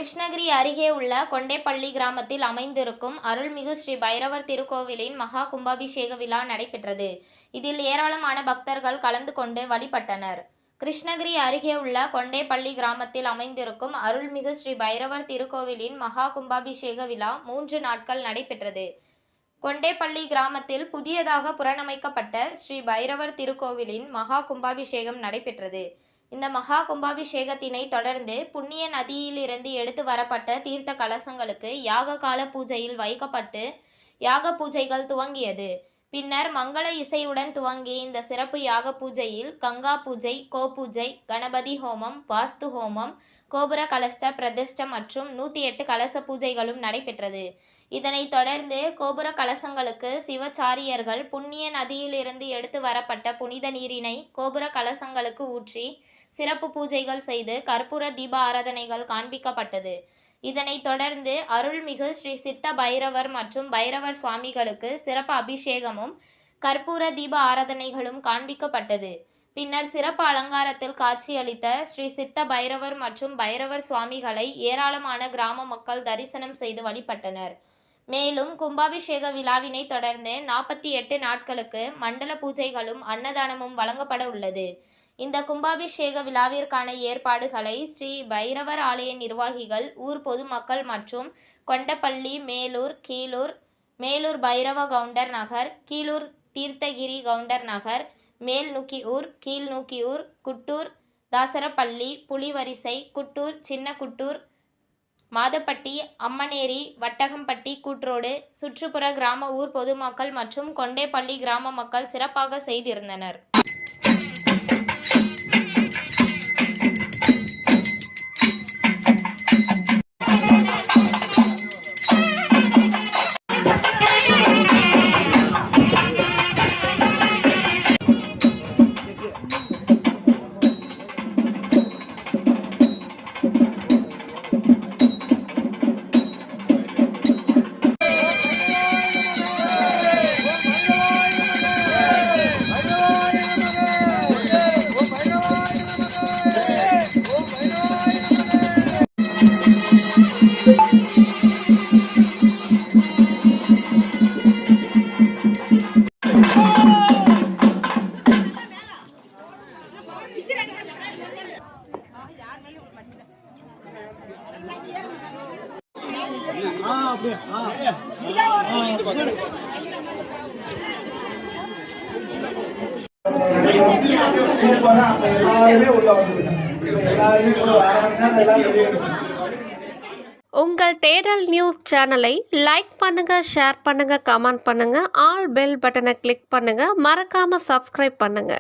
கிருஷ்ணகிரி அருகே உள்ள கொண்டேப்பள்ளி கிராமத்தில் அமைந்திருக்கும் அருள்மிகு ஸ்ரீ பைரவர் திருக்கோவிலின் மகா கும்பாபிஷேக விழா நடைபெற்றது. இதில் ஏராளமான பக்தர்கள் கலந்து கொண்டு வழிபட்டனர். கிருஷ்ணகிரி அருகே உள்ள கொண்டேப்பள்ளி கிராமத்தில் அமைந்திருக்கும் அருள்மிகு ஸ்ரீ பைரவர் திருக்கோவிலின் மகா கும்பாபிஷேக விழா 3 நாட்கள் நடைபெற்றது. கொண்டேப்பள்ளி கிராமத்தில் புதியதாக புனரமைக்கப்பட்ட ஸ்ரீ பைரவர் திருக்கோவிலின் மகா கும்பாபிஷேகம் நடைபெற்றது. இந்த மகா கும்பாபிஷேகத்தினை தொடர்ந்து புண்ணிய நதியிலிருந்து எடுத்து வரப்பட்ட தீர்த்த கலசங்களுக்கு யாக கால பூஜையில் வைக்கப்பட்டு யாக பூஜைகள் துவங்கியது. பின்னர் மங்கள இசையுடன் துவங்கிய இந்த சிறப்பு யாக பூஜையில் கங்கா பூஜை, கோபூஜை, கணபதி ஹோமம், வாஸ்து ஹோமம், கோபுர கலச பிரதிஷ்டம் மற்றும் 108 கலச பூஜைகளும் நடைபெற்றது. இதனைத் தொடர்ந்து கோபுர கலசங்களுக்கு சிவச்சாரியர்கள் புண்ணிய நதியிலிருந்து எடுத்து வரப்பட்ட புனித நீரினை கோபுர கலசங்களுக்கு ஊற்றி சிறப்பு பூஜைகள் செய்து கற்பூர தீப ஆராதனைகள் காண்பிக்கப்பட்டது. இதனைத் தொடர்ந்து அருள்மிகு ஸ்ரீ சித்த பைரவர் மற்றும் பைரவர் சுவாமிகளுக்கு சிறப்பு அபிஷேகமும் கற்பூர தீப ஆராதனைகளும் காண்பிக்கப்பட்டது. பின்னர் சிறப்பு அலங்காரத்தில் காட்சியளித்த ஸ்ரீ சித்த பைரவர் மற்றும் பைரவர் சுவாமிகளை ஏராளமான கிராம மக்கள் தரிசனம் செய்து வழிபட்டனர். மேலும் கும்பாபிஷேக விழாவினை தொடர்ந்து 48 நாட்களுக்கு மண்டல பூஜைகளும் அன்னதானமும் வழங்கப்பட உள்ளது. இந்த கும்பாபிஷேக விழாவிற்கான ஏற்பாடுகளை ஸ்ரீ பைரவர் ஆலய நிர்வாகிகள், ஊர் பொதுமக்கள் மற்றும் கொண்டப்பள்ளி, மேலூர், கீழூர், மேலூர் பைரவ கவுண்டர் நகர், கீழூர் தீர்த்தகிரி கவுண்டர் நகர், மேல் நுக்கியூர், கீழ் நுக்கியூர், குட்டூர், தாசரப்பள்ளி, புலிவரிசை, குட்டூர், சின்ன குட்டூர், மாதப்பட்டி, அம்மனேரி, வட்டகம்பட்டி கூட்ரோடு, சுற்றுப்புற கிராம ஊர் பொதுமக்கள் மற்றும் கொண்டேப்பள்ளி கிராம மக்கள் சிறப்பாக செய்திருந்தனர். உங்கள் தேடல் நியூஸ் சேனலை லைக் பண்ணுங்க, ஷேர் பண்ணுங்க, கமெண்ட் பண்ணுங்க, ஆல் பெல் பட்டனை கிளிக் பண்ணுங்க, மறக்காம சப்ஸ்கிரைப் பண்ணுங்க.